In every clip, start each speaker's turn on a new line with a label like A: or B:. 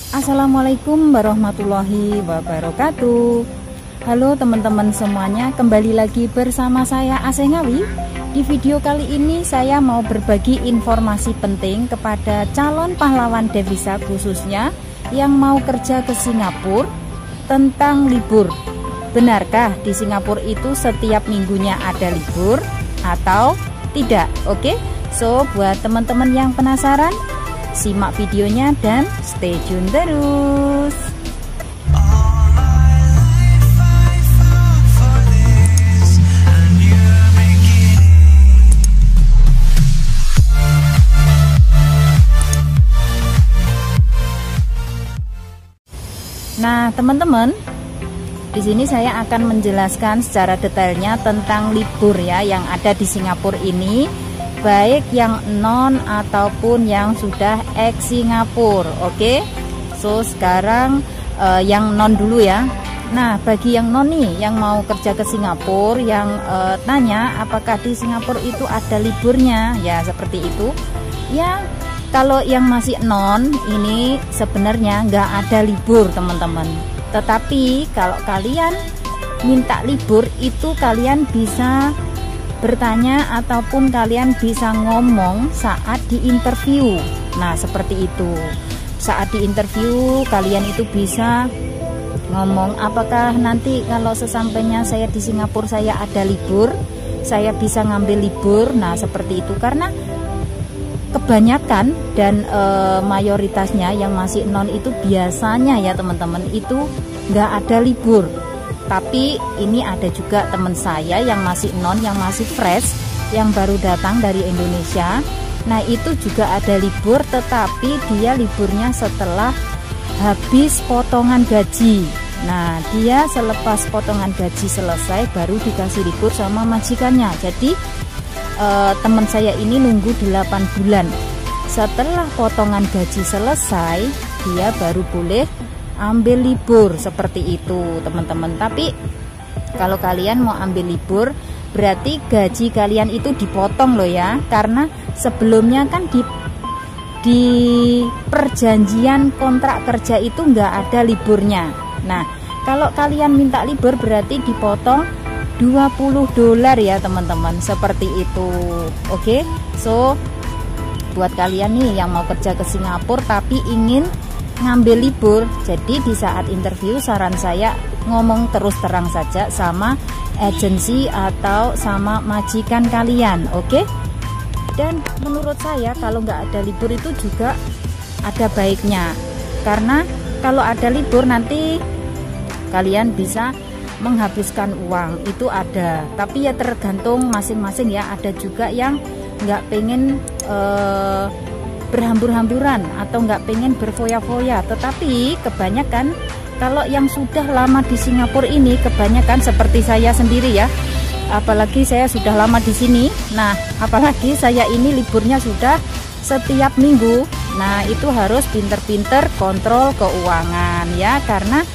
A: Assalamualaikum warahmatullahi wabarakatuh. Halo teman-teman semuanya, kembali lagi bersama saya Asih Ngawi. Di video kali ini saya mau berbagi informasi penting kepada calon pahlawan devisa khususnya yang mau kerja ke Singapura tentang libur. Benarkah di Singapura itu setiap minggunya ada libur atau tidak? Oke, so buat teman-teman yang penasaran, simak videonya dan stay tune terus. Nah, teman-teman, di sini saya akan menjelaskan secara detailnya tentang libur ya yang ada di Singapura ini, baik yang non ataupun yang sudah ex Singapura. Oke, so sekarang yang non dulu ya. Nah, bagi yang non nih yang mau kerja ke Singapura, yang tanya apakah di Singapura itu ada liburnya, ya seperti itu ya. Kalau yang masih non ini sebenarnya nggak ada libur teman-teman. Tetapi kalau kalian minta libur itu kalian bisa bertanya ataupun kalian bisa ngomong saat di interview. Nah seperti itu. Saat di interview kalian itu bisa ngomong apakah nanti kalau sesampainya saya di Singapura saya ada libur, saya bisa ngambil libur. Nah seperti itu, karena kebanyakan dan mayoritasnya yang masih non itu biasanya ya teman-teman itu nggak ada libur. Tapi ini ada juga teman saya yang masih non, yang masih fresh, yang baru datang dari Indonesia. Nah itu juga ada libur, tetapi dia liburnya setelah habis potongan gaji. Nah dia selepas potongan gaji selesai baru dikasih libur sama majikannya. Jadi teman saya ini nunggu 8 bulan. Setelah potongan gaji selesai, dia baru boleh ambil libur seperti itu teman-teman. Tapi kalau kalian mau ambil libur berarti gaji kalian itu dipotong loh ya, karena sebelumnya kan di perjanjian kontrak kerja itu nggak ada liburnya. Nah kalau kalian minta libur berarti dipotong $20 ya teman-teman, seperti itu. Oke, so buat kalian nih yang mau kerja ke Singapura tapi ingin ngambil libur, jadi di saat interview saran saya ngomong terus terang saja sama agensi atau sama majikan kalian. Oke, dan menurut saya kalau nggak ada libur itu juga ada baiknya, karena kalau ada libur nanti kalian bisa menghabiskan uang, itu ada. Tapi ya tergantung masing-masing ya. Ada juga yang nggak pengen berhambur-hamburan atau nggak pengen berfoya-foya. Tetapi kebanyakan kalau yang sudah lama di Singapura ini, kebanyakan seperti saya sendiri ya, apalagi saya sudah lama di sini. Nah apalagi saya ini liburnya sudah setiap minggu. Nah itu harus pinter-pinter kontrol keuangan ya, karena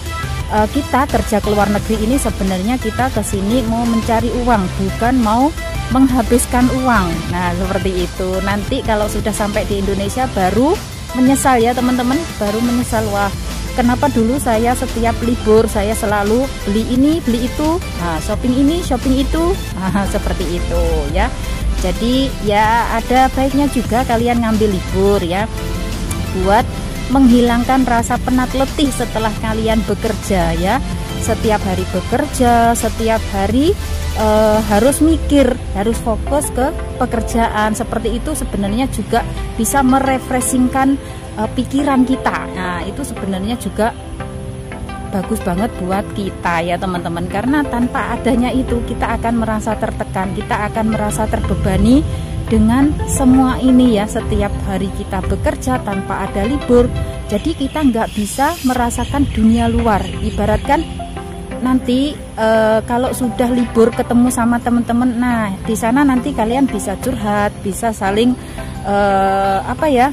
A: kita kerja ke luar negeri ini sebenarnya kita ke sini mau mencari uang, bukan mau menghabiskan uang. Nah seperti itu. Nanti kalau sudah sampai di Indonesia baru menyesal ya teman-teman, baru menyesal, wah kenapa dulu saya setiap libur saya selalu beli ini beli itu, nah shopping ini shopping itu. Nah seperti itu ya. Jadi ya ada baiknya juga kalian ngambil libur ya, buat menghilangkan rasa penat letih setelah kalian bekerja ya. Setiap hari bekerja, setiap hari harus mikir, harus fokus ke pekerjaan. Seperti itu sebenarnya juga bisa merefreshingkan pikiran kita. Nah itu sebenarnya juga bagus banget buat kita ya teman-teman, karena tanpa adanya itu kita akan merasa tertekan, kita akan merasa terbebani dengan semua ini ya. Setiap hari kita bekerja tanpa ada libur, jadi kita nggak bisa merasakan dunia luar. Ibaratkan nanti kalau sudah libur ketemu sama teman-teman, nah di sana nanti kalian bisa curhat, bisa saling apa ya,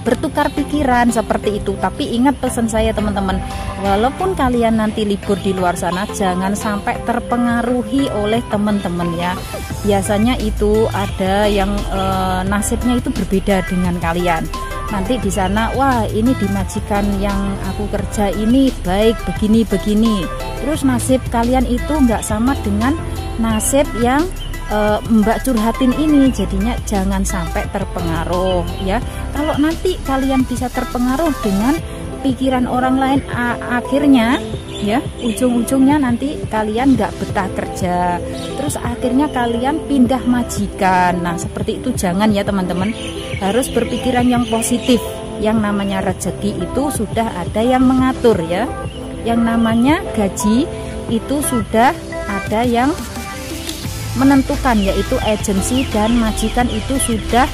A: bertukar pikiran seperti itu. Tapi ingat pesan saya teman-teman, walaupun kalian nanti libur di luar sana, jangan sampai terpengaruhi oleh teman-teman ya. Biasanya itu ada yang nasibnya itu berbeda dengan kalian. nanti di sana, wah ini di majikan yang aku kerja ini baik begini. Terus nasib kalian itu nggak sama dengan nasib yang Mbak curhatin ini, jadinya jangan sampai terpengaruh ya. Kalau nanti kalian bisa terpengaruh dengan pikiran orang lain, akhirnya ya ujung-ujungnya nanti kalian nggak betah kerja, terus akhirnya kalian pindah majikan. Nah seperti itu jangan ya teman-teman, harus berpikiran yang positif. Yang namanya rezeki itu sudah ada yang mengatur ya, yang namanya gaji itu sudah ada yang menentukan, yaitu agensi dan majikan itu sudah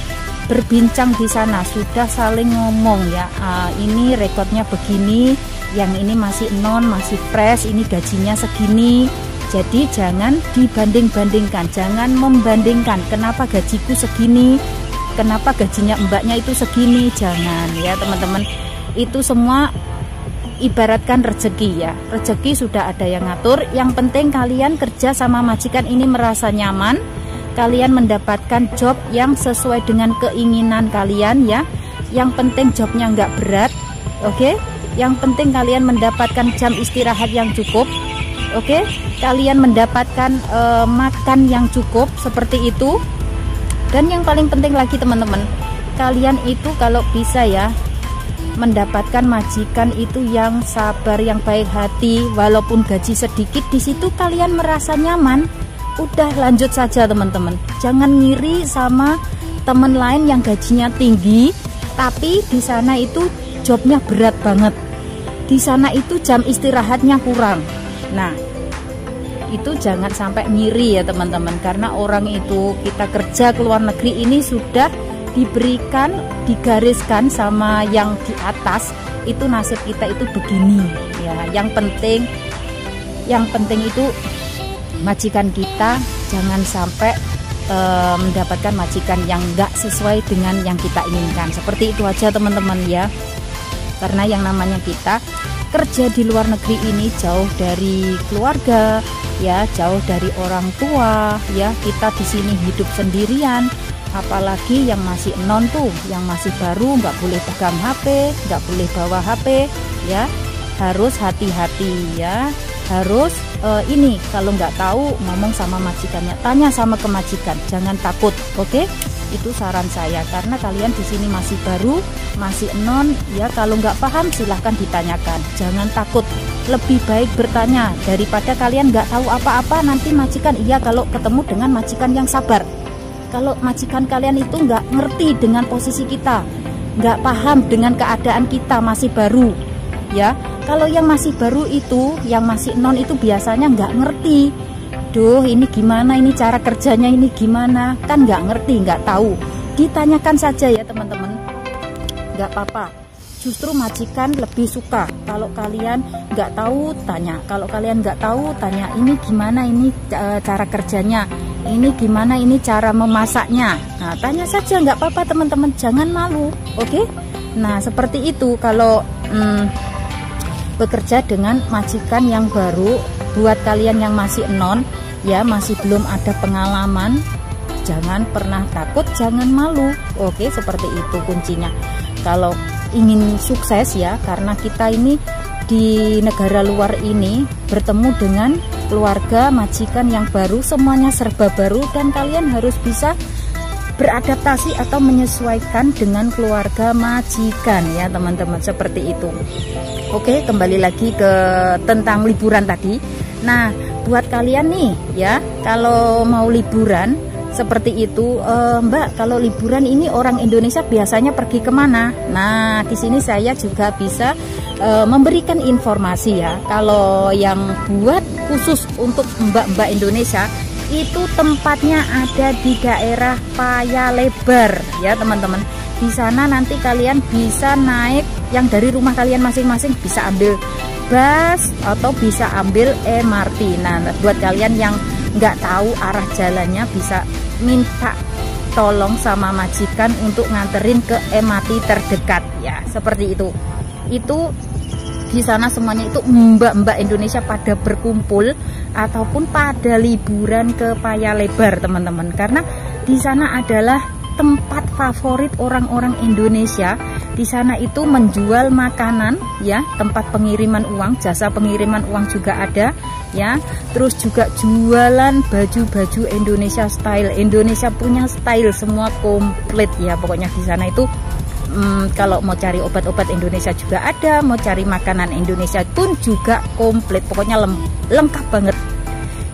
A: berbincang di sana, sudah saling ngomong ya. Ini rekodnya begini, yang ini masih non, masih fresh, ini gajinya segini. Jadi jangan dibanding-bandingkan, jangan membandingkan kenapa gajiku segini, kenapa gajinya mbaknya itu segini, jangan ya teman-teman. Itu semua ibaratkan rezeki ya, rezeki sudah ada yang ngatur. Yang penting kalian kerja sama majikan ini merasa nyaman, kalian mendapatkan job yang sesuai dengan keinginan kalian ya. Yang penting jobnya nggak berat, oke? Yang penting kalian mendapatkan jam istirahat yang cukup, oke? Kalian mendapatkan makan yang cukup, seperti itu. Dan yang paling penting lagi teman-teman, kalian itu kalau bisa ya mendapatkan majikan itu yang sabar, yang baik hati, walaupun gaji sedikit, di situ kalian merasa nyaman. Udah lanjut saja teman-teman, jangan ngiri sama teman lain yang gajinya tinggi tapi di sana itu jobnya berat banget, di sana itu jam istirahatnya kurang. Nah itu jangan sampai ngiri ya teman-teman, karena orang itu kita kerja ke luar negeri ini sudah diberikan, digariskan sama yang di atas, itu nasib kita itu begini ya. Yang penting itu majikan kita jangan sampai mendapatkan majikan yang enggak sesuai dengan yang kita inginkan. Seperti itu aja teman-teman ya, karena yang namanya kita kerja di luar negeri ini jauh dari keluarga ya, jauh dari orang tua ya. Kita di sini hidup sendirian, apalagi yang masih non tuh, yang masih baru, nggak boleh pegang HP, nggak boleh bawa HP ya, harus hati-hati ya, harus ini kalau nggak tahu ngomong sama majikannya, tanya sama kemajikan, jangan takut, oke? Itu saran saya, karena kalian di sini masih baru, masih non ya. Kalau nggak paham silahkan ditanyakan, jangan takut. Lebih baik bertanya daripada kalian nggak tahu apa-apa nanti majikan. Iya kalau ketemu dengan majikan yang sabar. Kalau majikan kalian itu nggak ngerti dengan posisi kita, nggak paham dengan keadaan kita, masih baru ya. Kalau yang masih baru itu, yang masih non itu biasanya nggak ngerti. Duh ini gimana, ini cara kerjanya ini gimana, kan nggak ngerti, nggak tahu. Ditanyakan saja ya teman-teman, nggak apa-apa. Justru majikan lebih suka kalau kalian nggak tahu tanya, kalau kalian nggak tahu tanya, ini gimana, ini cara kerjanya, ini gimana, ini cara memasaknya. Nah tanya saja, nggak apa-apa teman-teman, jangan malu, oke? Nah seperti itu kalau bekerja dengan majikan yang baru. Buat kalian yang masih non ya, masih belum ada pengalaman, jangan pernah takut, jangan malu, oke? Seperti itu kuncinya kalau ingin sukses ya, karena kita ini di negara luar ini bertemu dengan keluarga majikan yang baru, semuanya serba baru, dan kalian harus bisa beradaptasi atau menyesuaikan dengan keluarga majikan ya teman-teman, seperti itu. Oke, kembali lagi ke tentang liburan tadi. Nah buat kalian nih ya, kalau mau liburan seperti itu, Mbak, kalau liburan ini orang Indonesia biasanya pergi kemana? Nah di sini saya juga bisa memberikan informasi ya. Kalau yang buat khusus untuk mbak-mbak Indonesia itu tempatnya ada di daerah Payalebar ya teman-teman. Di sana nanti kalian bisa naik, yang dari rumah kalian masing-masing bisa ambil bus atau bisa ambil MRT. Nah buat kalian yang nggak tahu arah jalannya bisa minta tolong sama majikan untuk nganterin ke MRT terdekat ya, seperti itu. Itu di sana semuanya itu mbak-mbak Indonesia pada berkumpul ataupun pada liburan ke Payalebar teman-teman, karena di sana adalah tempat favorit orang-orang Indonesia. Di sana itu menjual makanan ya, tempat pengiriman uang, jasa pengiriman uang juga ada ya. Terus juga jualan baju-baju Indonesia style. Indonesia punya style semua komplit ya. Pokoknya di sana itu kalau mau cari obat-obat Indonesia juga ada, mau cari makanan Indonesia pun juga komplit. Pokoknya lengkap banget.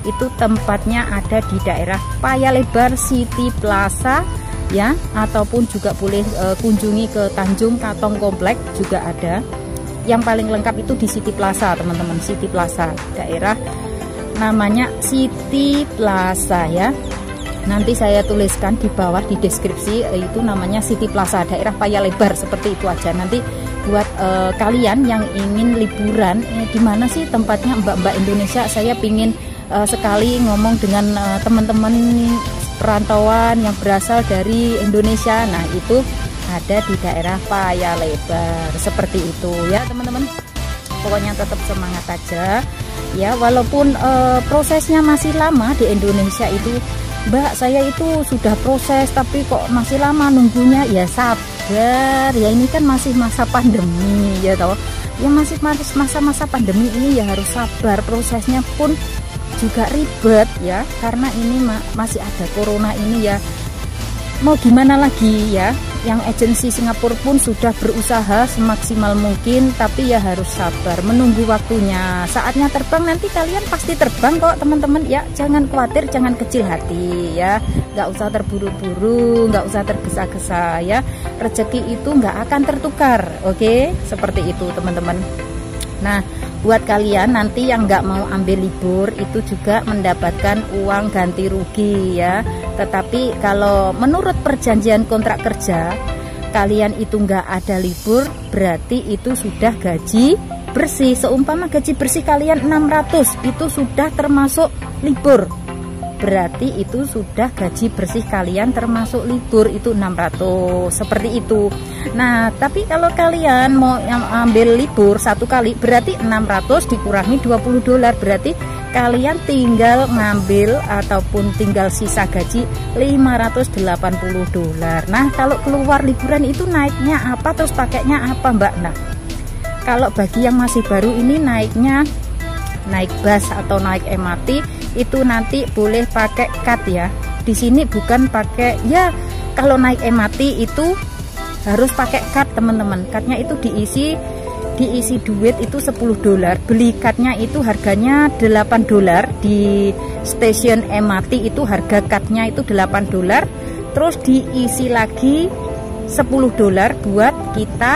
A: Itu tempatnya ada di daerah Paya-Lebar City Plaza ya, ataupun juga boleh kunjungi ke Tanjung Katong Komplek juga ada. Yang paling lengkap itu di City Plaza teman-teman, City Plaza, daerah namanya City Plaza ya. Nanti saya tuliskan di bawah di deskripsi, itu namanya City Plaza, daerah Paya-Lebar, seperti itu aja. Nanti buat kalian yang ingin liburan, di mana sih tempatnya mbak-mbak Indonesia, saya pingin sekali ngomong dengan teman-teman perantauan yang berasal dari Indonesia. Nah itu ada di daerah Paya-Lebar, seperti itu ya teman-teman. Pokoknya tetap semangat aja ya, walaupun prosesnya masih lama di Indonesia itu. Mbak, saya itu sudah proses tapi kok masih lama nunggunya. Ya sabar ya, ini kan masih masa pandemi ya toh. Ya masih masa-masa pandemi ini ya harus sabar, prosesnya pun juga ribet ya, karena ini masih ada corona ini ya. Mau gimana lagi ya, yang agensi Singapura pun sudah berusaha semaksimal mungkin, tapi ya harus sabar menunggu waktunya. Saatnya terbang nanti kalian pasti terbang kok teman-teman ya, jangan khawatir, jangan kecil hati ya, nggak usah terburu-buru, nggak usah tergesa-gesa ya, rezeki itu nggak akan tertukar, oke? Seperti itu teman-teman. Nah buat kalian nanti yang nggak mau ambil libur itu juga mendapatkan uang ganti rugi ya. Tetapi kalau menurut perjanjian kontrak kerja kalian itu nggak ada libur, berarti itu sudah gaji bersih. Seumpama gaji bersih kalian 600, itu sudah termasuk libur, berarti itu sudah gaji bersih kalian termasuk libur, itu 600, seperti itu. Nah tapi kalau kalian mau ambil libur satu kali, berarti 600 dikurangi $20, berarti kalian tinggal ngambil ataupun tinggal sisa gaji $580. Nah kalau keluar liburan itu naiknya apa, terus pakainya apa mbak? Nah kalau bagi yang masih baru ini naiknya naik bus atau naik MRT itu nanti boleh pakai card ya. Di sini bukan pakai ya, kalau naik MRT itu harus pakai card teman-teman. Cardnya itu diisi duit itu $10. Beli cardnya itu harganya $8. Di stasiun MRT itu harga cardnya itu $8. Terus diisi lagi $10 buat kita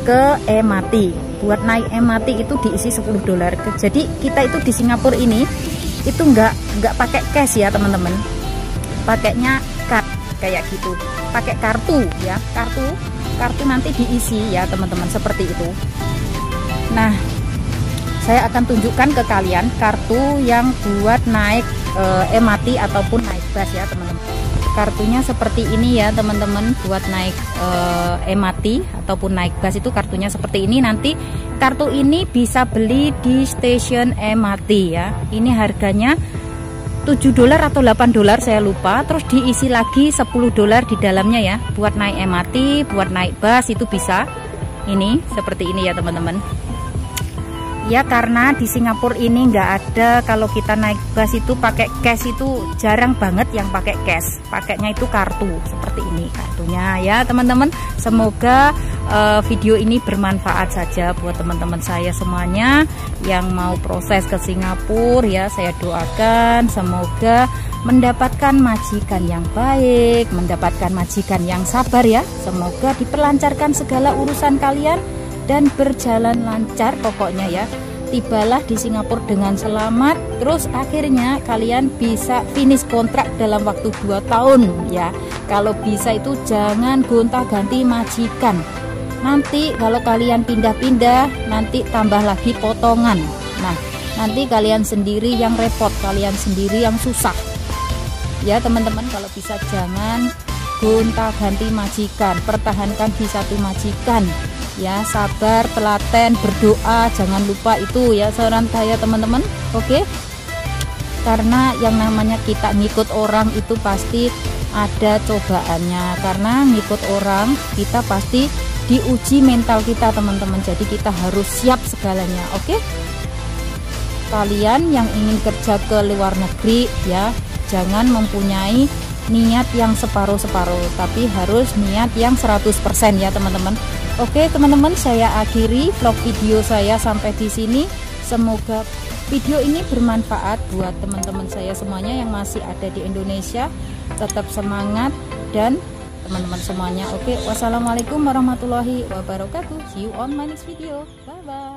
A: ke MRT. Buat naik MRT itu diisi $10. Jadi kita itu di Singapura ini itu nggak pakai cash ya teman-teman, pakainya card kayak gitu, pakai kartu ya, kartu nanti diisi ya teman-teman, seperti itu. Nah saya akan tunjukkan ke kalian kartu yang buat naik MRT ataupun naik bus ya teman-teman. Kartunya seperti ini ya teman-teman, buat naik MRT ataupun naik bus itu kartunya seperti ini. Nanti kartu ini bisa beli di stasiun MRT ya. Ini harganya $7 atau $8 saya lupa. Terus diisi lagi $10 di dalamnya ya, buat naik MRT, buat naik bus itu bisa. Ini seperti ini ya teman-teman. Ya karena di Singapura ini nggak ada, kalau kita naik bus itu pakai cash itu jarang banget yang pakai cash, pakainya itu kartu seperti ini kartunya ya teman-teman. Semoga video ini bermanfaat saja buat teman-teman saya semuanya yang mau proses ke Singapura ya. Saya doakan semoga mendapatkan majikan yang baik, mendapatkan majikan yang sabar ya. Semoga diperlancarkan segala urusan kalian dan berjalan lancar pokoknya ya. Tibalah di Singapura dengan selamat, terus akhirnya kalian bisa finish kontrak dalam waktu 2 tahun ya. Kalau bisa itu jangan gonta-ganti majikan. Nanti kalau kalian pindah-pindah nanti tambah lagi potongan. Nah nanti kalian sendiri yang repot, kalian sendiri yang susah ya teman-teman. Kalau bisa jangan gonta-ganti majikan, pertahankan di satu majikan ya. Sabar, telaten, berdoa, jangan lupa itu ya saran saya teman-teman. Oke, karena yang namanya kita ngikut orang itu pasti ada cobaannya, karena ngikut orang kita pasti diuji mental kita teman-teman, jadi kita harus siap segalanya. Oke, kalian yang ingin kerja ke luar negeri ya, jangan mempunyai niat yang separuh-separuh, tapi harus niat yang 100% ya teman-teman. Oke teman-teman, saya akhiri vlog video saya sampai di sini. Semoga video ini bermanfaat buat teman-teman saya semuanya yang masih ada di Indonesia. Tetap semangat dan teman-teman semuanya. Oke, wassalamualaikum warahmatullahi wabarakatuh. See you on my next video. Bye bye.